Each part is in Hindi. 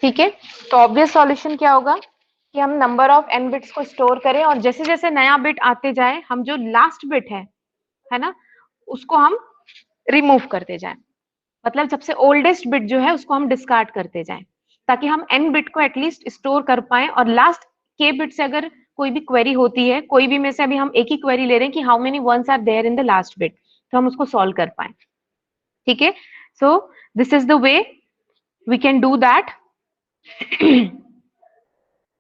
ठीक है, तो ऑब्वियस सॉल्यूशन क्या होगा कि हम नंबर ऑफ n बिट्स को स्टोर करें और जैसे जैसे नया बिट आते जाए हम जो लास्ट बिट है ना, उसको हम रिमूव करते जाएं। मतलब सबसे ओल्डेस्ट बिट जो है उसको हम डिस्कार्ड करते जाएं, ताकि हम n बिट को एटलीस्ट स्टोर कर पाए और लास्ट k बिट से अगर कोई भी क्वेरी होती है, कोई भी में से अभी हम एक ही क्वेरी ले रहे हैं कि how many ones are there in the last bit, तो हम उसको सॉल्व कर पाए। ठीक है, so this is the way we can do that.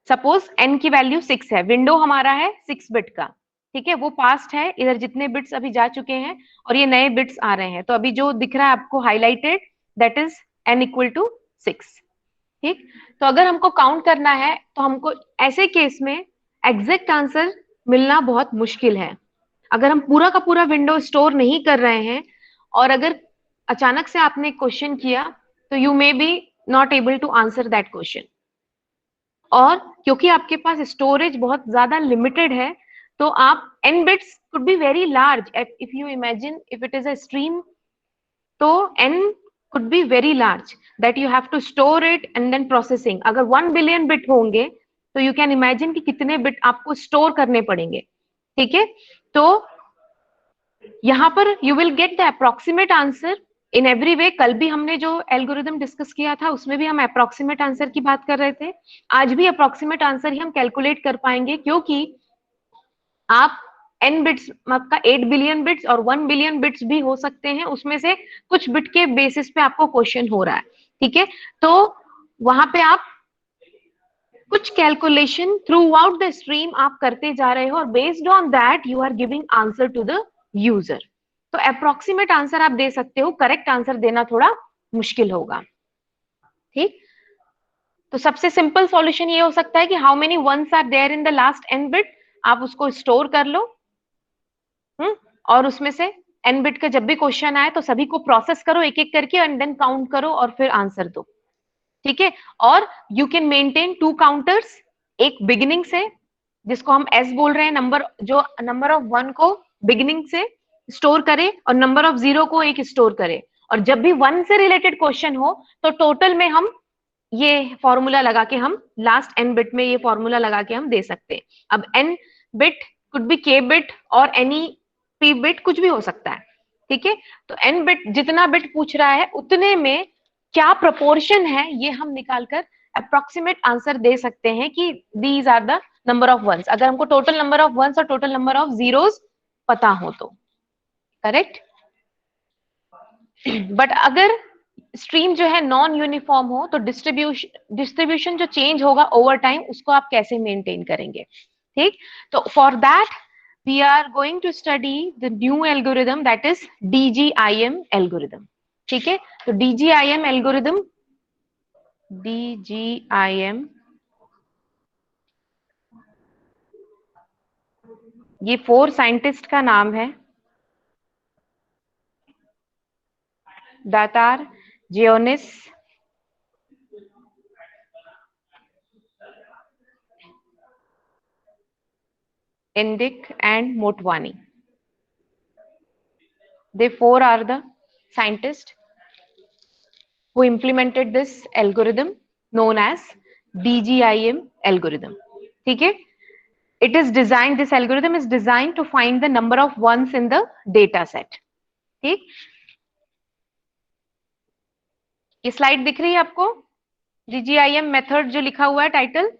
Suppose n की वैल्यू 6 है, विंडो हमारा है 6 बिट का, ठीक है, वो पास्ट है, इधर जितने बिट्स अभी जा चुके हैं और ये नए बिट्स आ रहे हैं, तो अभी जो दिख रहा है आपको highlighted that is n equal to 6। ठीक, तो अगर हमको काउंट करना है तो हमको ऐसे केस में एग्जैक्ट आंसर मिलना बहुत मुश्किल है। अगर हम पूरा का पूरा विंडो स्टोर नहीं कर रहे हैं और अगर अचानक से आपने क्वेश्चन किया तो you may be not able to answer that question. और क्योंकि आपके पास स्टोरेज बहुत ज्यादा लिमिटेड है, तो आप n bits could be very large if you imagine if it is a stream, तो n could be very large that you have to store it and then processing। अगर 1 बिलियन बिट होंगे तो यू कैन इमेजिन कि कितने बिट आपको स्टोर करने पड़ेंगे। ठीक है, तो यहां पर you will get the approximate answer in every way. कल भी हमने जो एल्गोरिदम डिस्कस किया था उसमें भी हम अप्रोक्सीमेट आंसर की बात कर रहे थे, आज भी अप्रोक्सीमेट आंसर ही हम कैलकुलेट कर पाएंगे, क्योंकि आप n बिट्स, आपका 8 बिलियन बिट्स और 1 बिलियन बिट्स भी हो सकते हैं, उसमें से कुछ बिट के बेसिस पे आपको क्वेश्चन हो रहा है। ठीक है, तो वहां पे आप कुछ calculation throughout the stream आप करते जा रहे हो और based on that you are giving answer to the user. तो अप्रोक्सीमेट आंसर आप दे सकते हो, करेक्ट आंसर देना थोड़ा मुश्किल होगा। ठीक, तो सबसे सिंपल सॉल्यूशन ये हो सकता है कि how many ones are there in the last n bit, आप उसको स्टोर कर लो। और उसमें से n बिट का जब भी क्वेश्चन आए तो सभी को प्रोसेस करो एक एक करके एंड देन काउंट करो और फिर आंसर दो। ठीक है, और यू कैन मेंटेन 2 काउंटर्स, एक बिगिनिंग से जिसको हम s बोल रहे हैं, नंबर जो नंबर ऑफ 1 को बिगिनिंग से स्टोर करे और नंबर ऑफ 0 को एक स्टोर करे, और जब भी 1 से रिलेटेड क्वेश्चन हो तो टोटल में हम ये फॉर्मूला लगा के हम लास्ट n बिट में ये फॉर्मूला लगा के हम दे सकते हैं। अब n bit could be k bit और एनी p बिट, कुछ भी हो सकता है। ठीक है, तो n बिट जितना बिट पूछ रहा है उतने में क्या प्रोपोर्शन है ये हम निकालकर अप्रोक्सीमेट आंसर दे सकते हैं कि these are the number of ones, अगर हमको टोटल नंबर ऑफ वंस और टोटल नंबर ऑफ जीरोस पता हो तो। करेक्ट, बट अगर स्ट्रीम जो है नॉन यूनिफॉर्म हो तो डिस्ट्रीब्यूशन जो चेंज होगा ओवर टाइम उसको आप कैसे मेंटेन करेंगे। ठीक, तो for that we are going to study the new algorithm that is DGIM algorithm। ठीक है, तो DGIM algorithm, DGIM ये 4 साइंटिस्ट का नाम है, दातार, जियोनिस, Indic and Motwani। They 4 are the scientists who implemented this algorithm known as DGIM algorithm। ठीक है, it is designed, this algorithm is designed to find the number of ones in the data set। ठीक, ये स्लाइड दिख रही है आपको, DGIM मेथड जो लिखा हुआ है टाइटल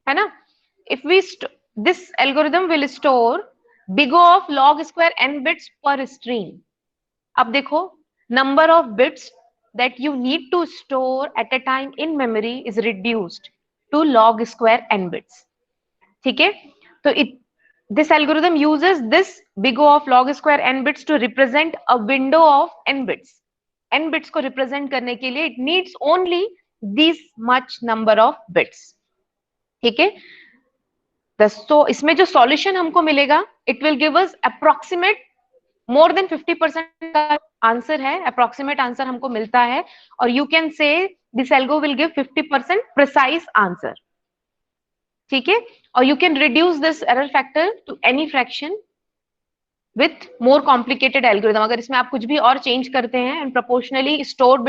है ना। If we this algorithm will store big O of log square n bits per stream। अब देखो, number of bits that you need to store at a time in memory is reduced to log square n bits। ठीक है, तो this algorithm uses this big O of log square n bits to represent a window of n bits। n bits को represent करने के लिए it needs only this much number of bits। ठीक है, तो इसमें जो सॉल्यूशन हमको मिलेगा it will give us approximate more than 50% का आंसर है, अप्रोक्सीमेट आंसर हमको मिलता है, और you can say this algo will give 50% precise answer. ठीक है, और you can reduce this error factor to any fraction with more complicated algorithm. अगर इसमें आप कुछ भी और चेंज करते हैं एंड प्रोपोर्शनली स्टोर्ड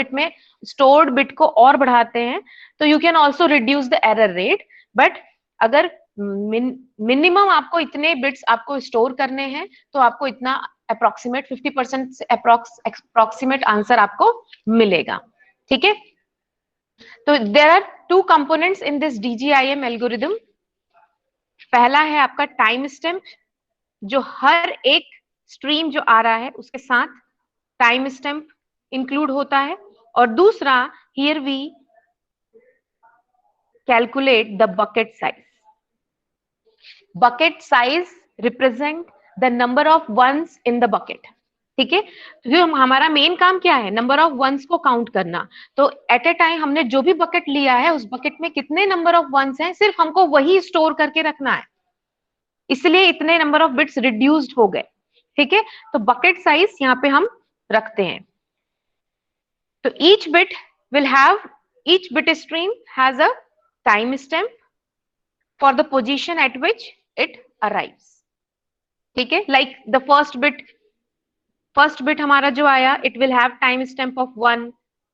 बिट को और बढ़ाते हैं, तो you can also reduce the error rate. But अगर मिनिमम आपको इतने बिट्स आपको स्टोर करने हैं, तो आपको इतना अप्रोक्सीमेट 50% अप्रोक्सीमेट आंसर आपको मिलेगा। ठीक है, तो there are two components in this DGIM algorithm. पहला है आपका टाइम स्टैम्प, जो हर एक स्ट्रीम जो आ रहा है उसके साथ टाइम स्टैम्प इंक्लूड होता है। और दूसरा, here we calculate the bucket size. Bucket size represent the number of ones in the bucket. ठीक है, तो हमारा मेन काम क्या है, नंबर ऑफ वंस को काउंट करना। तो एट ए टाइम हमने जो भी बकेट लिया है उस बकेट में कितने नंबर ऑफ वंस हैं, सिर्फ हमको वही स्टोर करके रखना है, इसलिए इतने नंबर ऑफ बिट्स रिड्यूस्ड हो गए। ठीक है, तो बकेट साइज यहाँ पे हम रखते हैं। तो each bit stream has a time stamp for the position eight which it arrives. ठीक है, लाइक द फर्स्ट बिट हमारा जो आया, it will have time stamp of 1,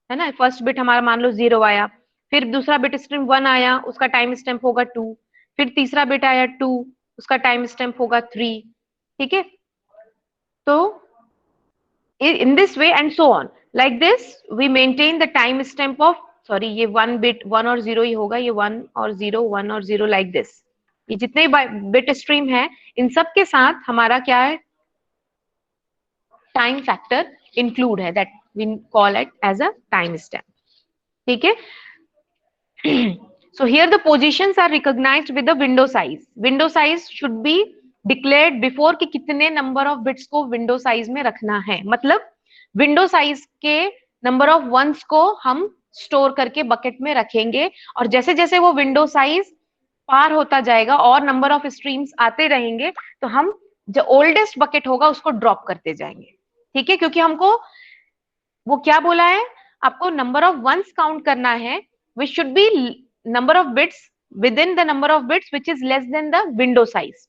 है ना। फर्स्ट बिट हमारा मान लो 0 आया, फिर दूसरा बिट स्ट्रीम 1 आया, उसका टाइम स्टैम्प होगा 2, फिर तीसरा बिट आया 2, उसका टाइम स्टैम्प होगा 3। ठीक है, तो in this way and so on, like this we maintain the time stamp of, sorry ये 1 bit 1 और 0 ही होगा, ये 1 और 0 1 और 0 like this। ये जितने बिट स्ट्रीम है इन सब के साथ हमारा क्या है, टाइम फैक्टर इंक्लूड है, that we call it as a time stamp. ठीक है, so here the positions are recognized with the window size. Window size should be declared before कि कितने नंबर ऑफ बिट्स को विंडो साइज में रखना है। मतलब विंडो साइज के नंबर ऑफ वंस को हम स्टोर करके बकेट में रखेंगे, और जैसे जैसे वो विंडो साइज पार होता जाएगा और नंबर ऑफ स्ट्रीम्स आते रहेंगे, तो हम जो ओल्डेस्ट बकेट होगा उसको ड्रॉप करते जाएंगे। ठीक है, क्योंकि हमको वो क्या बोला है, आपको नंबर ऑफ वंस काउंट करना है, which should be number of bits within the number of bits which is less than the window size,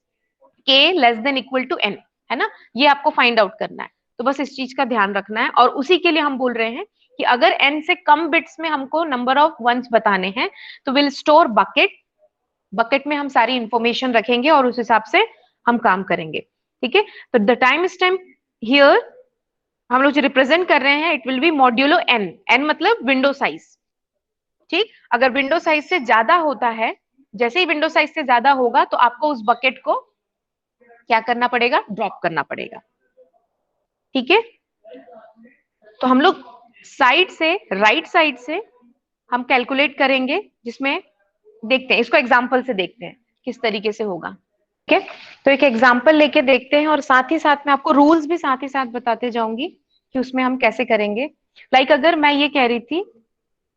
k less than equal to n, है ना। ये आपको फाइंड आउट करना है, तो बस इस चीज का ध्यान रखना है। और उसी के लिए हम बोल रहे हैं कि अगर n से कम बिट्स में हमको नंबर ऑफ वंस बताने हैं, तो विल स्टोर बकेट में हम सारी इंफॉर्मेशन रखेंगे और उस हिसाब से हम काम करेंगे। ठीक है, तो द टाइम स्टैम्प हियर हम लोग जो रिप्रेजेंट कर रहे हैं, it will be modulo n मतलब विंडो साइज। ठीक, अगर विंडो साइज से ज्यादा होता है, जैसे ही विंडो साइज से ज्यादा होगा तो आपको उस बकेट को क्या करना पड़ेगा, ड्रॉप करना पड़ेगा। ठीक है, तो हम लोग साइड से, राइट साइड से हम कैलकुलेट करेंगे, जिसमें देखते हैं, इसको एग्जांपल से देखते हैं किस तरीके से होगा। ठीक है, तो एक एग्जांपल लेके देखते हैं, और साथ ही साथ में आपको रूल्स भी साथ ही साथ बताते जाऊंगी कि उसमें हम कैसे करेंगे। लाइक अगर मैं ये कह रही थी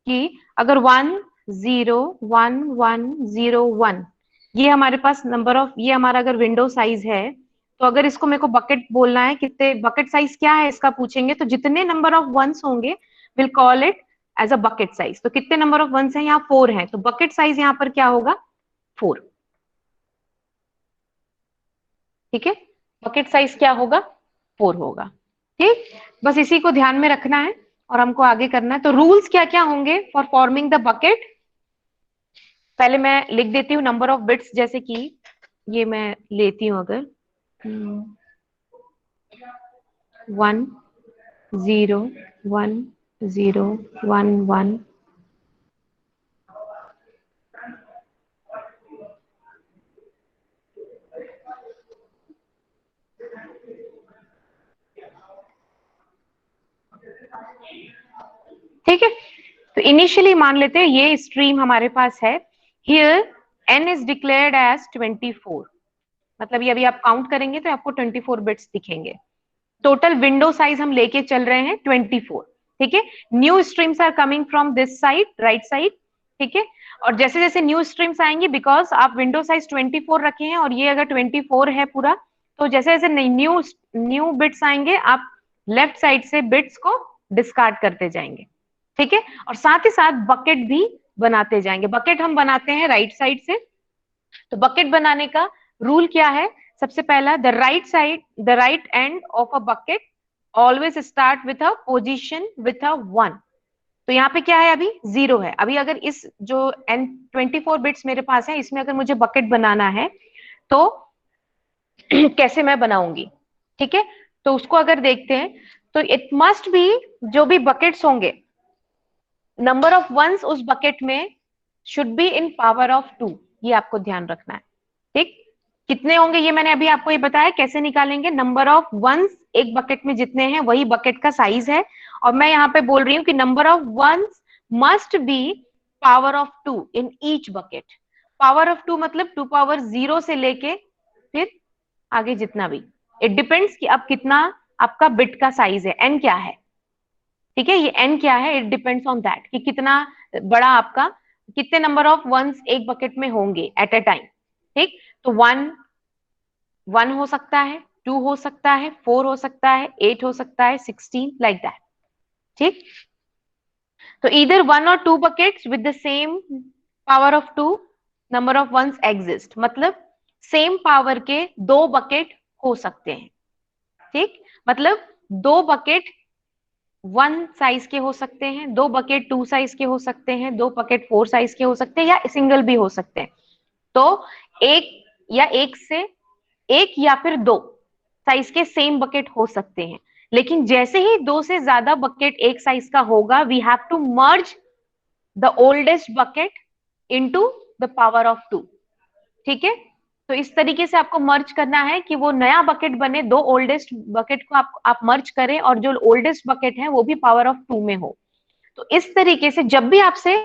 कि अगर 1 0 1 1 0 1 ये हमारे पास नंबर ऑफ, ये हमारा अगर विंडो साइज है, तो अगर इसको मेरे को बकेट बोलना है, कितने बकेट साइज क्या है इसका पूछेंगे, तो जितने नंबर ऑफ वंस होंगे will call it as a bucket size. तो कितने नंबर ऑफ वंस हैं, यहाँ 4 हैं, तो बकेट साइज यहाँ पर क्या होगा, 4। ठीक है, बकेट साइज क्या होगा, 4 होगा। ठीक, बस इसी को ध्यान में रखना है और हमको आगे करना है। तो रूल्स क्या क्या होंगे फॉर फॉर्मिंग द बकेट, पहले मैं लिख देती हूँ नंबर ऑफ बिट्स, जैसे कि ये मैं लेती हूँ अगर 1 0 1 0 1 1 ठीक है, तो इनिशियली मान लेते हैं ये स्ट्रीम हमारे पास है। Here n is declared as 24, मतलब ये अभी आप काउंट करेंगे तो आपको 24 बिट्स दिखेंगे। टोटल विंडो साइज हम लेके चल रहे हैं 24। ठीक है, new streams are coming from this side, right side. ठीक है, और जैसे जैसे न्यू स्ट्रीम्स आएंगे, बिकॉज आप विंडो साइज 24 रखे हैं और ये अगर 24 है पूरा, तो जैसे जैसे न्यू बिट्स आएंगे, आप लेफ्ट साइड से बिट्स को डिस्कार्ड करते जाएंगे। ठीक है, और साथ ही साथ बकेट भी बनाते जाएंगे। बकेट हम बनाते हैं राइट साइड से, तो बकेट बनाने का रूल क्या है, सबसे पहला, the right end of a bucket always start with a position with a 1। तो यहाँ पे क्या है, अभी 0 है। अभी अगर इस जो n 24 बिट्स मेरे पास है, इसमें अगर मुझे बकेट बनाना है तो कैसे मैं बनाऊंगी, ठीक है। तो उसको अगर देखते हैं तो इट मस्ट बी, जो भी बकेट्स होंगे, नंबर ऑफ वंस उस बकेट में should be in power of 2। ये आपको ध्यान रखना है, ठीक। कितने होंगे ये मैंने अभी आपको ये बताया, कैसे निकालेंगे। नंबर ऑफ वंस एक बकेट में जितने हैं वही बकेट का साइज है, और मैं यहाँ पे बोल रही हूँ कि number of ones must be power of 2 in each bucket. Power of 2 मतलब 2 पावर 0 से लेके फिर आगे जितना भी, इट डिपेंड्स कि अब कितना आपका बिट का साइज है, एन क्या है, ठीक है। ये एन क्या है, इट डिपेंड्स ऑन दैट कि कितना बड़ा आपका, कितने नंबर ऑफ वंस एक बकेट में होंगे एट अ टाइम, ठीक। तो 1 हो सकता है, 2 हो सकता है, 4 हो सकता है, 8 हो सकता है, 16 लाइक दैट, ठीक। तो either 1 or 2 buckets with the same power of 2 number of ones exist, मतलब सेम पावर के 2 बकेट हो सकते हैं, ठीक। मतलब 2 बकेट 1 साइज के हो सकते हैं, 2 बकेट 2 साइज के हो सकते हैं, 2 बकेट 4 साइज के हो सकते हैं, या सिंगल भी हो सकते हैं। तो एक या फिर 2 साइज के सेम बकेट हो सकते हैं, लेकिन जैसे ही 2 से ज्यादा बकेट एक साइज का होगा, we have to merge the oldest bucket into the power of 2, ठीक है। तो इस तरीके से आपको मर्ज करना है कि वो नया बकेट बने, 2 ओल्डेस्ट बकेट को आप मर्ज करें, और जो ओल्डेस्ट बकेट है वो भी पावर ऑफ 2 में हो। तो इस तरीके से जब भी आपसे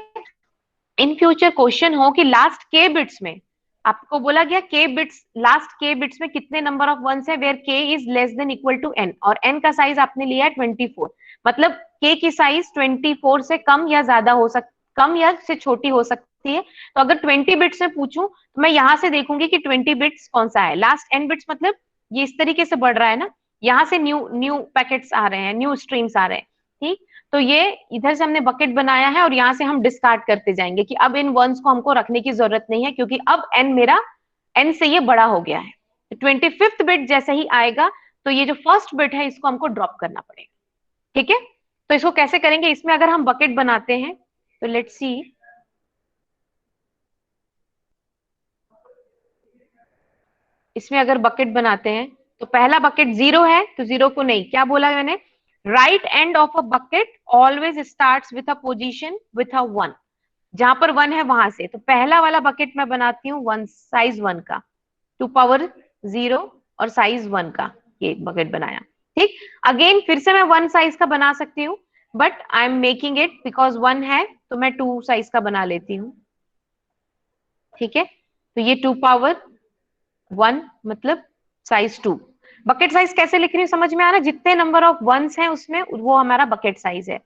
इन फ्यूचर क्वेश्चन हो कि लास्ट के बिट्स में, आपको बोला गया के बिट्स, लास्ट के बिट्स में कितने नंबर ऑफ वंस है, where k is less than equal to n, और एन का साइज आपने लिया है 24, मतलब के की साइज 24 से कम या ज्यादा हो कम या से छोटी हो सकती है। तो अगर 20 बिट्स में पूछूं तो मैं यहां से देखूंगी कि 20 बिट्स कौन सा है, लास्ट एन बिट्स, मतलब ये इस तरीके से बढ़ रहा है ना, यहाँ से न्यू न्यू पैकेट्स आ रहे हैं, न्यू स्ट्रीम्स आ रहे हैं, ठीक। तो ये इधर से हमने बकेट बनाया है, और यहाँ से हम डिस्कार्ड करते जाएंगे कि अब इन वंस को हमको रखने की जरूरत नहीं है, क्योंकि अब एन मेरा एन से ये बड़ा हो गया है। तो 25th बिट जैसे ही आएगा तो ये जो फर्स्ट बिट है इसको हमको ड्रॉप करना पड़ेगा, ठीक है। तो इसको कैसे करेंगे, इसमें अगर हम बकेट बनाते हैं तो लेट्स सी, इसमें अगर बकेट बनाते हैं तो पहला बकेट 0 है, तो 0 को नहीं, क्या बोला मैंने, right end of a bucket always starts with a position with a 1। जहां पर 1 है वहां से, तो पहला वाला बकेट मैं बनाती हूँ 1 साइज 1 का, 2 पावर 0 और साइज 1 का, ये बकेट बनाया, ठीक। अगेन फिर से मैं 1 साइज का बना सकती हूँ, but I am making it because 1 है तो मैं 2 साइज का बना लेती हूँ, ठीक है। तो ये 2 पावर 1 मतलब साइज 2। बकेट साइज कैसे लिख रही हूँ समझ में आ रहा है, जितने नंबर ऑफ वंस हैं उसमें वो हमारा बकेट साइज है।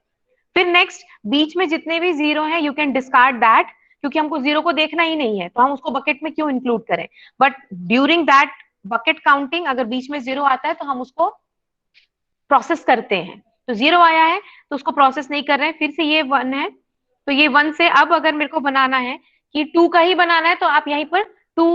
फिर नेक्स्ट, बीच में जितने भी 0 हैं यू कैन डिस्कार्ड दैट, क्योंकि हमको 0 को देखना ही नहीं है, तो हम उसको बकेट में क्यों इंक्लूड करें। But during that bucket counting अगर बीच में 0 आता है तो हम उसको प्रोसेस करते हैं। तो 0 आया है तो उसको प्रोसेस नहीं कर रहे हैं, फिर से ये 1 है, तो ये 1 से अब अगर मेरे को बनाना है कि 2 का ही बनाना है, तो आप यहीं पर 2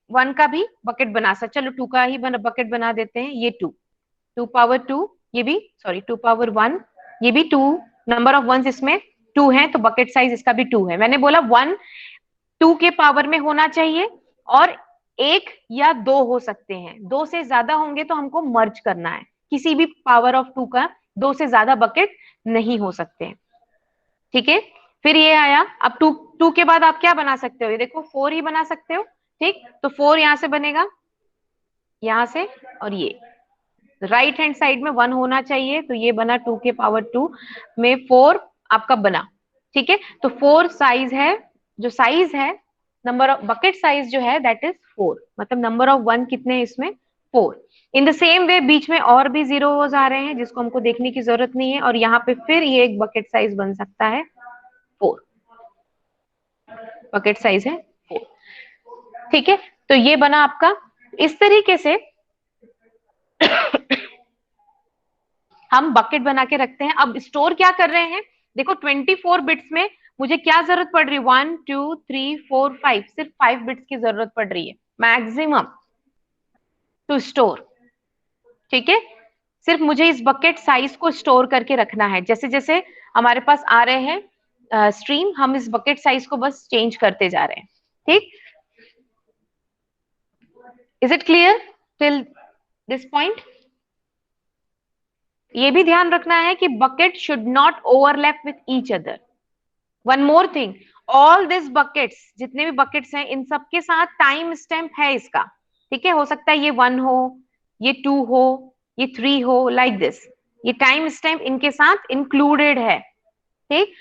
1 का भी बकेट बना सकते, चलो 2 का ही बकेट बना देते हैं, ये 2 पावर 2, ये भी सॉरी 2 पावर 1, ये भी 2, नंबर ऑफ वंस इसमें 2 है, तो बकेट साइज इसका भी 2 है। मैंने बोला 1 2 के पावर में होना चाहिए, और 1 या 2 हो सकते हैं, 2 से ज्यादा होंगे तो हमको मर्ज करना है, किसी भी पावर ऑफ 2 का 2 से ज्यादा बकेट नहीं हो सकते, ठीक है। फिर ये आया, अब 2 के बाद आप क्या बना सकते हो, ये देखो 4 ही बना सकते हो, ठीक। तो 4 यहां से बनेगा, यहां से, और ये राइट हैंड साइड में 1 होना चाहिए, तो ये बना 2 के पावर 2 में 4 आपका बना, ठीक है। तो 4 साइज है, जो साइज है नंबर ऑफ बकेट साइज जो है दैट इज 4, मतलब नंबर ऑफ 1 कितने हैं इसमें 4। इन द सेम वे बीच में और भी 0 आ रहे हैं जिसको हमको देखने की जरूरत नहीं है, और यहाँ पे फिर ये एक बकेट साइज बन सकता है 4, बकेट साइज है 4, ठीक है। तो ये बना आपका, इस तरीके से हम बकेट बना के रखते हैं। अब स्टोर क्या कर रहे हैं, देखो 24 बिट्स में मुझे क्या जरूरत पड़ रही है, 1 2 3 4 5, सिर्फ 5 बिट्स की जरूरत पड़ रही है मैक्सिमम, टू स्टोर। ठीक है, सिर्फ मुझे इस बकेट साइज को स्टोर करके रखना है। जैसे जैसे हमारे पास आ रहे हैं स्ट्रीम, हम इस बकेट साइज को बस चेंज करते जा रहे हैं। ठीक, is it clear till this point? ये भी ध्यान रखना है कि bucket should not overlap with each other. One more thing, all this buckets, जितने भी बकेट्स हैं, इन सबके साथ टाइम स्टैम्प है इसका। ठीक है, हो सकता है ये 1 हो, ये 2 हो, ये 3 हो, लाइक दिस। ये टाइम स्टैम्प इनके साथ इंक्लूडेड है। ठीक,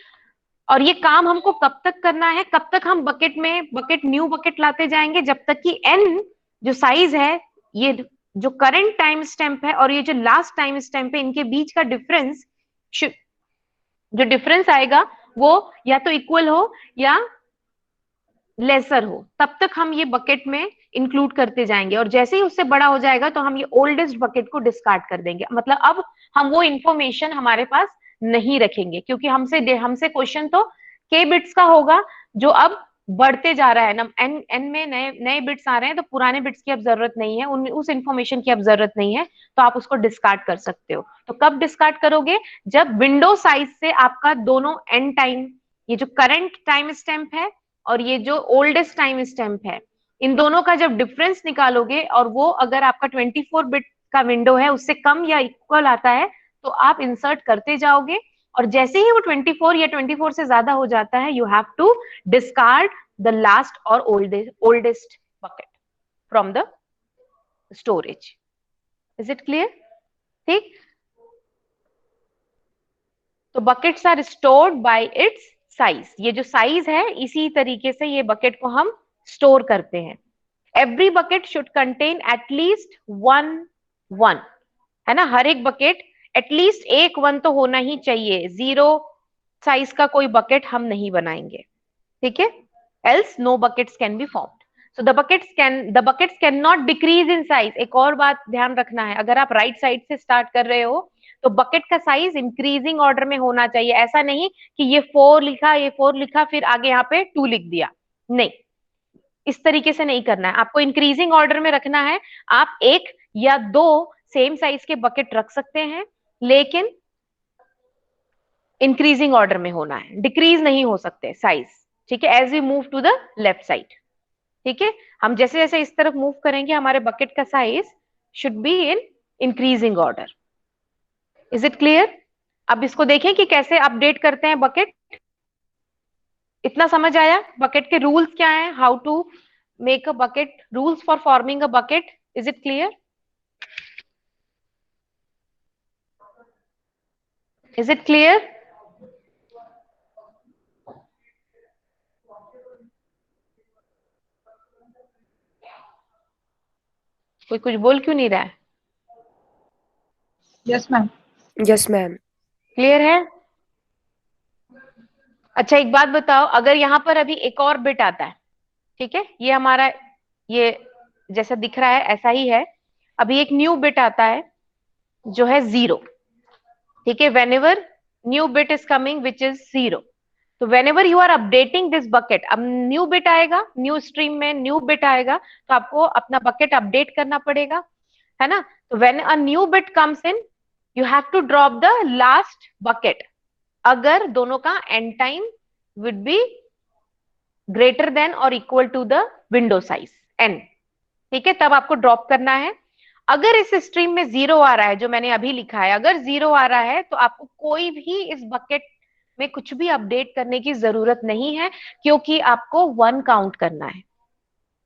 और ये काम हमको कब तक करना है, कब तक हम बकेट में न्यू बकेट लाते जाएंगे, जब तक कि एन जो साइज है, ये जो करंट टाइम स्टैम्प है और ये जो लास्ट टाइम स्टैम्प है, इनके बीच का डिफरेंस, जो डिफरेंस आएगा वो या तो इक्वल हो या लेसर हो, तब तक हम ये बकेट में इंक्लूड करते जाएंगे। और जैसे ही उससे बड़ा हो जाएगा तो हम ये ओल्डेस्ट बकेट को डिस्कार्ड कर देंगे। मतलब अब हम वो इंफॉर्मेशन हमारे पास नहीं रखेंगे, क्योंकि हमसे क्वेश्चन तो के बिट्स का होगा, जो अब बढ़ते जा रहा है ना, एन एन में नए नए बिट्स आ रहे हैं, तो पुराने बिट्स की अब जरूरत नहीं है, उस इंफॉर्मेशन की अब जरूरत नहीं है, तो आप उसको डिस्कार्ड कर सकते हो। तो कब डिस्कार्ड करोगे? जब विंडो साइज से आपका दोनों एंड टाइम, ये जो करंट टाइम स्टैम्प है और ये जो ओल्डेस्ट टाइम स्टैम्प है, इन दोनों का जब डिफरेंस निकालोगे और वो अगर आपका 24 बिट का विंडो है उससे कम या इक्वल आता है, तो आप इंसर्ट करते जाओगे। और जैसे ही वो 24 या 24 से ज्यादा हो जाता है, you have to discard the last और oldest bucket from the storage. Is it clear? ठीक, तो buckets are stored by its size. ये जो साइज है, इसी तरीके से ये बकेट को हम स्टोर करते हैं। Every bucket should contain at least 1 है ना, हर एक बकेट एटलीस्ट एक 1 तो होना ही चाहिए। 0 साइज का कोई बकेट हम नहीं बनाएंगे। ठीक है, else no buckets can be formed. So the buckets can not decrease in size. एक और बात ध्यान रखना है, अगर आप राइट साइड से स्टार्ट कर रहे हो तो बकेट का साइज इंक्रीजिंग ऑर्डर में होना चाहिए। ऐसा नहीं कि ये 4 लिखा, ये 4 लिखा, फिर आगे यहाँ पे 2 लिख दिया। नहीं, इस तरीके से नहीं करना है, आपको इंक्रीजिंग ऑर्डर में रखना है। आप 1 या 2 सेम साइज के बकेट रख सकते हैं, लेकिन इंक्रीजिंग ऑर्डर में होना है, डिक्रीज नहीं हो सकते साइज। ठीक है, as we move to the left side. ठीक है, हम जैसे जैसे इस तरफ मूव करेंगे, हमारे बकेट का size should be in increasing order. Is it clear? अब इसको देखें कि कैसे अपडेट करते हैं बकेट। इतना समझ आया? बकेट के रूल्स क्या हैं, how to make a bucket, rules for forming a bucket. Is it clear? Is it clear? कोई कुछ बोल क्यों नहीं रहा है? Yes ma'am. Yes ma'am. Clear है? अच्छा, एक बात बताओ, अगर यहाँ पर अभी एक और बिट आता है, ठीक है, ये हमारा, ये जैसा दिख रहा है ऐसा ही है, अभी एक न्यू बिट आता है जो है 0। ठीक है, whenever new bit is coming which is 0, तो whenever you are updating this bucket, अब न्यू बिट आएगा, न्यू स्ट्रीम में न्यू बिट आएगा, तो आपको अपना बकेट अपडेट करना पड़ेगा, है ना। तो when a new bit comes in, you have to drop the last bucket, अगर दोनों का end time would be greater than और equal to the window size N. ठीक है, तब आपको ड्रॉप करना है। अगर इस स्ट्रीम में 0 आ रहा है, जो मैंने अभी लिखा है, अगर 0 आ रहा है, तो आपको कोई भी इस बकेट में कुछ भी अपडेट करने की जरूरत नहीं है, क्योंकि आपको 1 काउंट करना है।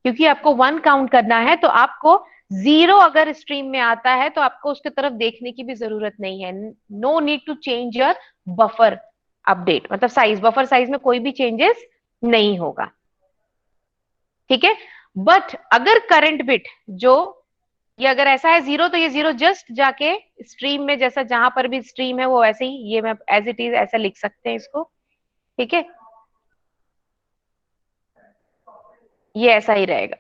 क्योंकि आपको 1 काउंट करना है, तो आपको 0 अगर स्ट्रीम में आता है तो आपको उसकी तरफ देखने की भी जरूरत नहीं है। No need to change your buffer update, मतलब साइज, बफर साइज में कोई भी चेंजेस नहीं होगा। ठीक है, बट अगर करंट बिट जो, ये अगर ऐसा है 0, तो ये 0 जस्ट जाके स्ट्रीम में, जैसा जहां पर भी स्ट्रीम है वो ऐसे ही, ये मैं एज इट इज ऐसा लिख सकते हैं इसको। ठीक है, ये ऐसा ही रहेगा।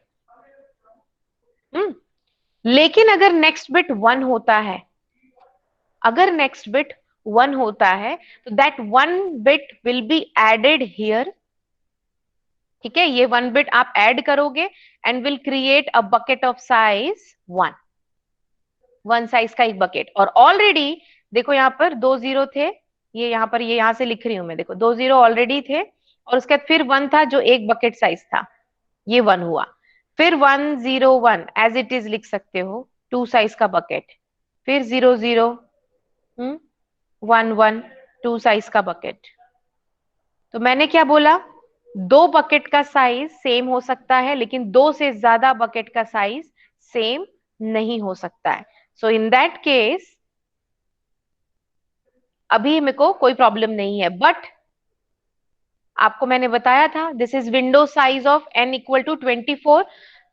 लेकिन अगर नेक्स्ट बिट 1 होता है, अगर नेक्स्ट बिट 1 होता है, तो that 1 bit will be added here. ठीक है, ये 1 बिट आप ऐड करोगे and will create a bucket of size 1। 1 size का एक बकेट। और ऑलरेडी देखो यहाँ पर 2 जीरो थे, ये यहाँ पर, ये यहाँ से लिख रही हूं मैं, देखो 2 जीरो ऑलरेडी थे, और उसके बाद फिर 1 था जो एक बकेट साइज था, ये 1 हुआ। फिर 101 एज इट इज लिख सकते हो, 2 साइज का बकेट। फिर 00, 11, 2 साइज का बकेट। तो मैंने क्या बोला, 2 बकेट का साइज सेम हो सकता है, लेकिन 2 से ज्यादा बकेट का साइज सेम नहीं हो सकता है। सो इन दैट केस अभी मेरे को कोई प्रॉब्लम नहीं है। बट आपको मैंने बताया था, this is window size of n equal to 24,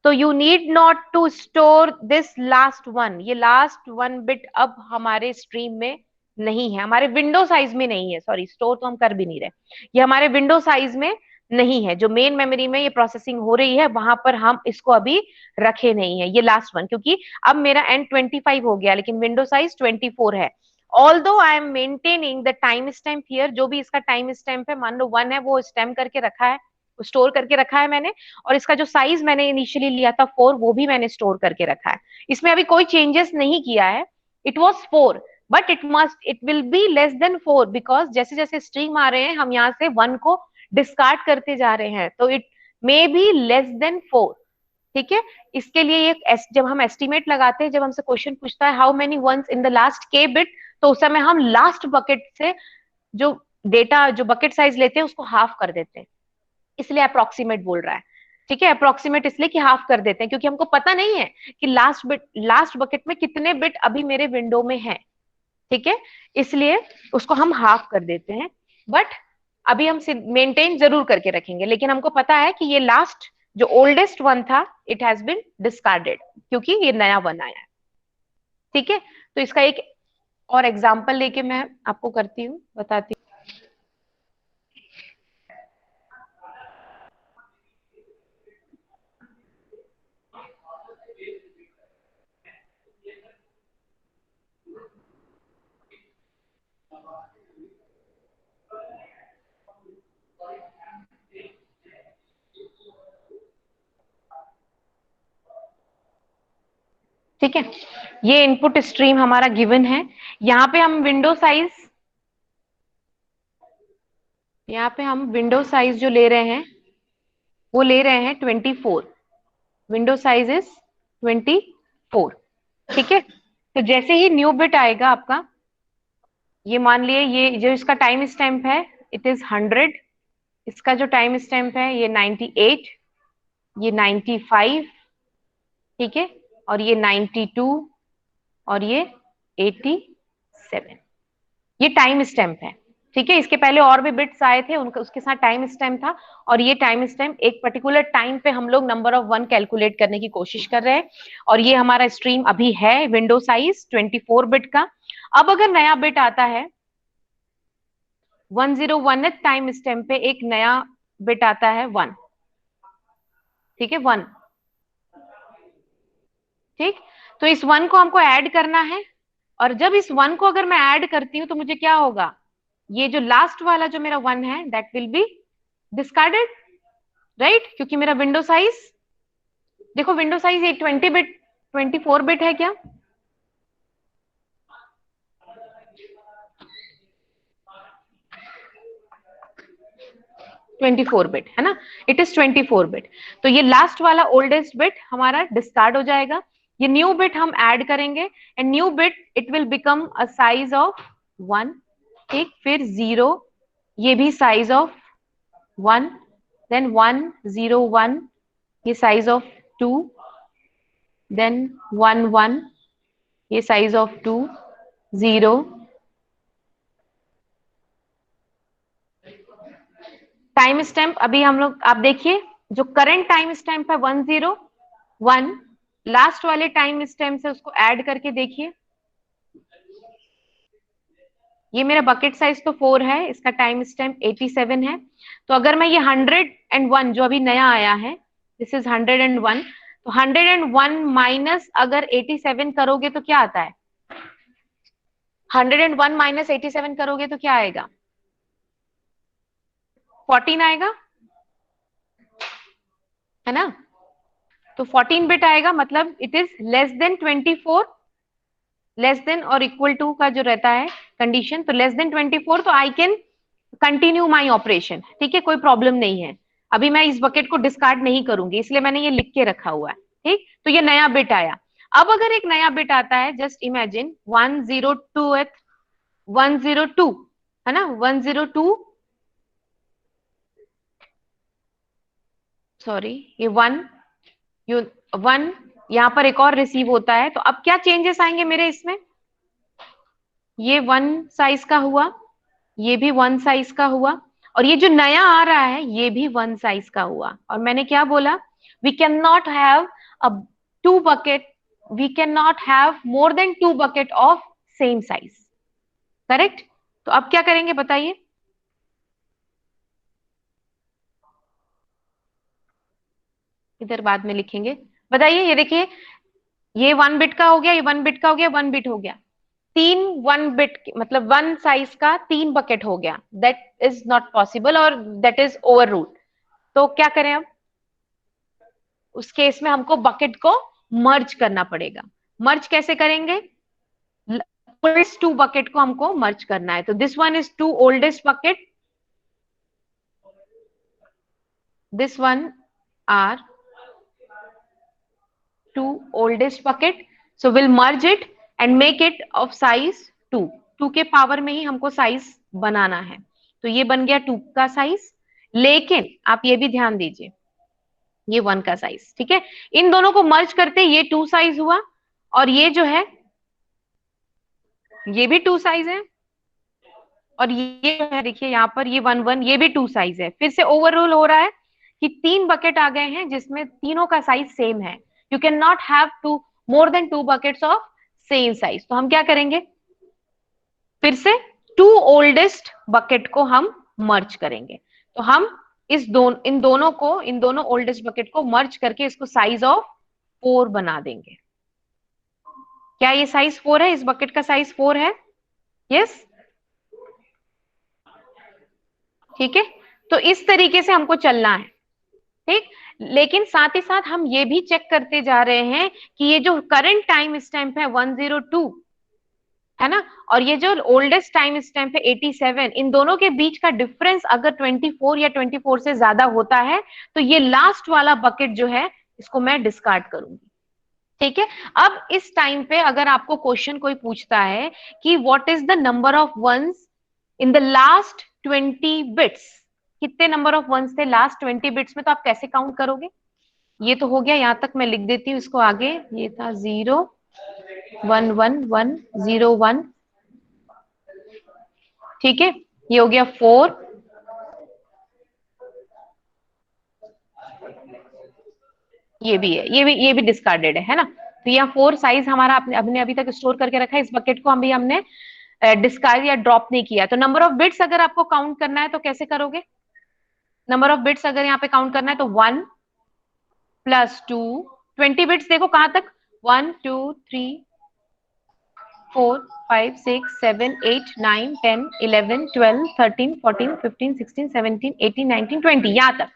तो you need not to store this last one. ये लास्ट 1 बिट अब हमारे स्ट्रीम में नहीं है, हमारे विंडो साइज में नहीं है, सॉरी स्टोर तो हम कर भी नहीं रहे, ये हमारे विंडो साइज में नहीं है। जो मेन मेमोरी में ये प्रोसेसिंग हो रही है वहां पर हम इसको अभी रखे नहीं है, ये लास्ट वन, क्योंकि अब मेरा n 25 हो गया लेकिन विंडो साइज 24 है। Although I am maintaining the time stamp here, जो भी इसका टाइम स्टैम्प है, मान लो 1 है, वो स्टैम्प करके रखा है, स्टोर करके रखा है मैंने। और इसका जो साइज मैंने इनिशियली लिया था 4, वो भी मैंने स्टोर करके रखा है, इसमें अभी कोई चेंजेस नहीं किया है। It was 4 but it will be less than 4, because जैसे जैसे स्ट्रीम आ रहे हैं हम यहाँ से 1 को डिस्कार्ड करते जा रहे हैं, तो it may be less than 4। ठीक है, इसके लिए ये जब हम एस्टिमेट लगाते हैं, जब हमसे क्वेश्चन पूछता है how many ones in the last k bit, तो उस समय हम लास्ट बकेट से जो डेटा, जो बकेट साइज लेते हैं उसको हाफ कर देते हैं, इसलिए अप्रोक्सीमेट बोल रहा है। ठीक है, अप्रोक्सीमेट इसलिए कि हाफ कर देते हैं, क्योंकि हमको पता नहीं है कि लास्ट बकेट में कितने बिट अभी मेरे विंडो में है। ठीक है, इसलिए उसको हम हाफ कर देते हैं। बट अभी हम मेंटेन जरूर करके रखेंगे, लेकिन हमको पता है कि ये लास्ट जो ओल्डेस्ट वन था, इट हैज बीन डिस्कार्डेड, क्योंकि ये नया वन आया है। ठीक है, तो इसका एक और एग्जाम्पल लेके मैं आपको करती हूँ, बताती हूँ। ठीक है, ये इनपुट स्ट्रीम हमारा गिवन है। यहाँ पे हम विंडो साइज, यहाँ पे हम विंडो साइज जो ले रहे हैं वो ले रहे हैं 24। Window size is 24। ठीक है, तो जैसे ही न्यू बिट आएगा आपका, ये मान लिए ये जो इसका टाइम स्टैम्प है इट इज 100, इसका जो टाइम स्टैम्प है ये 98, ये 95, ठीक है, और ये 92, और ये 87, ये टाइम स्टैम्प है। ठीक है, इसके पहले और भी बिट्स आए थे, उनका उसके साथ टाइम स्टैम्प था, और ये टाइम स्टैम्प एक पर्टिकुलर टाइम पे हम लोग नंबर ऑफ 1 कैलकुलेट करने की कोशिश कर रहे हैं। और ये हमारा स्ट्रीम अभी है विंडो साइज 24 बिट का। अब अगर नया बिट आता है 101 टाइम स्टैम्प पे, एक नया बिट आता है 1, ठीक है, 1। ठीक, तो इस 1 को हमको ऐड करना है, और जब इस 1 को अगर मैं ऐड करती हूं तो मुझे क्या होगा, ये जो लास्ट वाला जो मेरा 1 है that will be discarded, right, क्योंकि मेरा विंडो साइज, देखो विंडो साइज ये 20 बिट 24 बिट है क्या, ट्वेंटी फोर बिट है ना, इट इज 24 बिट। तो ये लास्ट वाला ओल्डेस्ट बिट हमारा डिस्कार्ड हो जाएगा, ये न्यू बिट हम ऐड करेंगे, and new bit it will become a size of 1। ठीक, फिर 0, ये भी साइज ऑफ 1, देन 101, ये साइज ऑफ 2, देन 11, ये साइज ऑफ 2, 0। टाइम स्टैम्प अभी हम लोग, आप देखिए जो करंट टाइम स्टैम्प है 101, लास्ट वाले टाइम स्टैम्प से उसको ऐड करके देखिए, ये मेरा बकेट साइज तो 4 है, इसका टाइम स्टैम्प 87 है। तो अगर मैं ये 101 जो अभी नया आया है, दिस इज 101, तो 101 माइनस अगर 87 करोगे तो क्या आता है, 101 माइनस 87 करोगे तो क्या आएगा, 14 आएगा, है ना। तो 14 बिट आएगा, मतलब it is less then 24, less than और इक्वल टू का जो रहता है कंडीशन, तो लेस देन 24, तो I can continue my operation. ठीक है, कोई प्रॉब्लम नहीं है। अभी मैं इस बकेट को डिस्कार्ड नहीं करूंगी, इसलिए मैंने ये लिख के रखा हुआ है। ठीक, तो ये नया बिट आया। अब अगर एक नया बिट आता है, जस्ट इमेजिन 102, 102 है ना, 102, सॉरी ये 1, यू 1, यहाँ पर एक और रिसीव होता है। तो अब क्या चेंजेस आएंगे मेरे इसमें, ये 1 साइज का हुआ, ये भी 1 साइज का हुआ, और ये जो नया आ रहा है ये भी 1 साइज का हुआ। और मैंने क्या बोला, we can not have a 2 bucket, we can not have more than 2 bucket of same size, correct. तो अब क्या करेंगे बताइए, इधर बाद में लिखेंगे। बताइए, ये देखिए, ये 1 बिट का हो गया, ये 1 बिट का हो गया, 1 बिट हो गया, 3 1 बिट मतलब 1 साइज का 3 बकेट हो गया। दैट इज नॉट पॉसिबल और दैट इज ओवर रूल। तो क्या करें अब, उस केस में हमको बकेट को मर्ज करना पड़ेगा। मर्ज कैसे करेंगे, ओल्डेस्ट 2 बकेट को हमको मर्ज करना है। तो this one is 2 oldest bucket, this one are 2 oldest bucket, so we'll merge it and make it of size 2। 2 के पावर में ही हमको साइज बनाना है। तो ये बन गया 2 का साइज, लेकिन आप ये भी ध्यान दीजिए, ये 1 का साइज। ठीक है, इन दोनों को मर्ज करते ये 2 साइज हुआ, और ये जो है ये भी 2 साइज है, और ये जो है देखिए यहाँ पर ये 1 1, ये भी 2 साइज है। फिर से ओवरऑल हो रहा है कि 3 बकेट आ गए हैं जिसमें तीनों का साइज सेम है। You can not have two more than 2 buckets of same size. तो हम क्या करेंगे, फिर से 2 ओल्डेस्ट बकेट को हम मर्ज करेंगे। तो हम इन दोनों ओल्डेस्ट बकेट को मर्ज करके इसको साइज ऑफ 4 बना देंगे। क्या ये साइज 4 है, इस बकेट का साइज 4 है, यस yes? ठीक है, तो इस तरीके से हमको चलना है। ठीक, लेकिन साथ ही साथ हम ये भी चेक करते जा रहे हैं कि ये जो करंट टाइम स्टैम्प है 102 है ना, और ये जो ओल्डेस्ट टाइम स्टैम्प है 87, इन दोनों के बीच का डिफरेंस अगर 24 या 24 से ज्यादा होता है तो ये लास्ट वाला बकेट जो है इसको मैं डिस्कार्ड करूंगी। ठीक है, अब इस टाइम पे अगर आपको क्वेश्चन कोई पूछता है कि what is the number of ones in the last 20 bits, कितने नंबर ऑफ वंस थे लास्ट 20 बिट्स में, तो आप कैसे काउंट करोगे। ये तो हो गया, यहां तक मैं लिख देती हूँ इसको आगे। ये था 0 1 1 1 0 1, ठीक है, ये हो गया 4, ये भी है, ये भी डिस्कार्डेड है ना। तो यहाँ 4 साइज हमारा आपने अभी तक स्टोर करके रखा है, इस बकेट को हम भी हमने डिस्कार्ड या ड्रॉप नहीं किया। तो नंबर ऑफ बिट्स अगर आपको काउंट करना है तो कैसे करोगे, नंबर ऑफ बिट्स अगर यहाँ पे काउंट करना है तो 1 प्लस 2, 20 बिट्स देखो कहां तक, 1 2 3 4 5 6 7 8 9 10 11 12 13 14 15 16 17 18 19 20, यहां तक।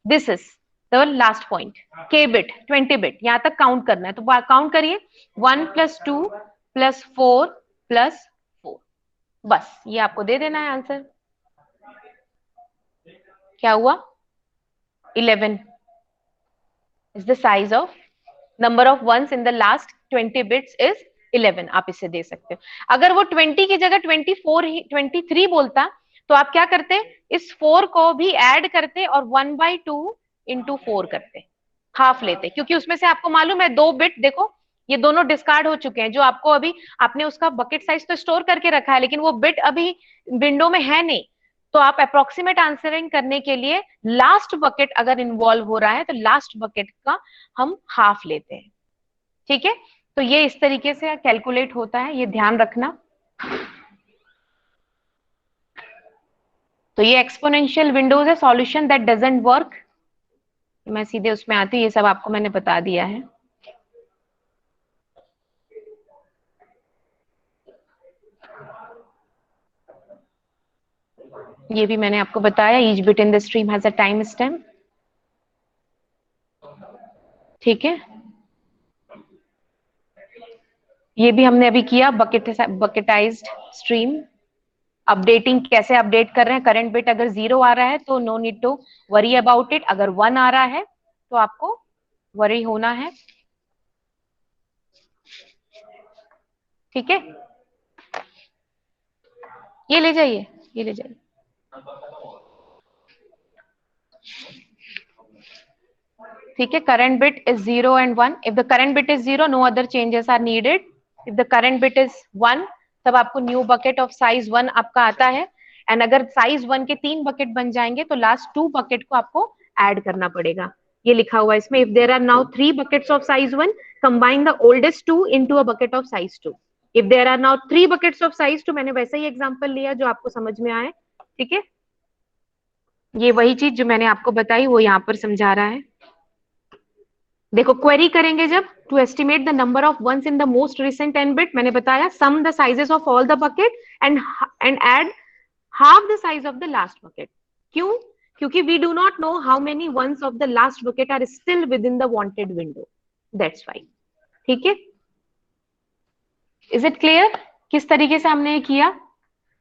This is the last point, के बिट 20 बिट यहां तक काउंट करना है। तो काउंट करिए, 1 प्लस 2 प्लस 4 प्लस 4, बस ये आपको दे देना है आंसर। क्या हुआ, 11 is the size of number of ones in the last 20 bits is 11, आप इसे दे सकते हो। अगर वो 20 की जगह 23 बोलता तो आप क्या करते, इस 4 को भी ऐड करते और 1/2 इंटू 4 करते, हाफ लेते, क्योंकि उसमें से आपको मालूम है 2 बिट देखो ये दोनों डिस्कार्ड हो चुके हैं। जो आपको अभी आपने उसका बकेट साइज तो स्टोर करके रखा है, लेकिन वो बिट अभी विंडो में है नहीं। तो आप अप्रोक्सीमेट आंसरिंग करने के लिए लास्ट बकेट अगर इन्वॉल्व हो रहा है तो लास्ट बकेट का हम हाफ लेते हैं। ठीक है, तो ये इस तरीके से कैलकुलेट होता है, ये ध्यान रखना। तो ये एक्सपोनेंशियल विंडोज है, सॉल्यूशन दैट डजंट वर्क। मैं सीधे उसमें आती हूँ, ये सब आपको मैंने बता दिया है। ये भी मैंने आपको बताया, each bit in the stream has a time stamp. ठीक है, ये भी हमने अभी किया, बकेटाइज्ड स्ट्रीम। अपडेटिंग कैसे अपडेट कर रहे हैं, करंट बिट अगर 0 आ रहा है तो no need to worry about it, अगर 1 आ रहा है तो आपको वरी होना है। ठीक है, ये ले जाइए, ये ले जाइए। ठीक है, current bit is 0 and 1। If the current bit is 0 no other changes are needed. If the current bit is 1 तब आपको न्यू बकेट ऑफ साइज 1 आपका आता है। एंड अगर साइज 1 के 3 बकेट बन जाएंगे तो लास्ट 2 बकेट को आपको ऐड करना पड़ेगा। ये लिखा हुआ है इसमें, if there are now 3 buckets of size 1 combine the oldest 2 into a bucket of size 2। if there are now 3 buckets of size 2, मैंने वैसा ही एग्जांपल लिया जो आपको समझ में आए। ठीक है, ये वही चीज जो मैंने आपको बताई वो यहाँ पर समझा रहा है। देखो क्वेरी करेंगे जब, to estimate the number of ones in the most recent n bit, मैंने बताया sum the sizes of all the bucket and add half the size of the last bucket। क्यों? क्योंकि we do not know how many ones of the last bucket are still within the wanted window, that's why। ठीक है, is it clear किस तरीके से हमने ये किया?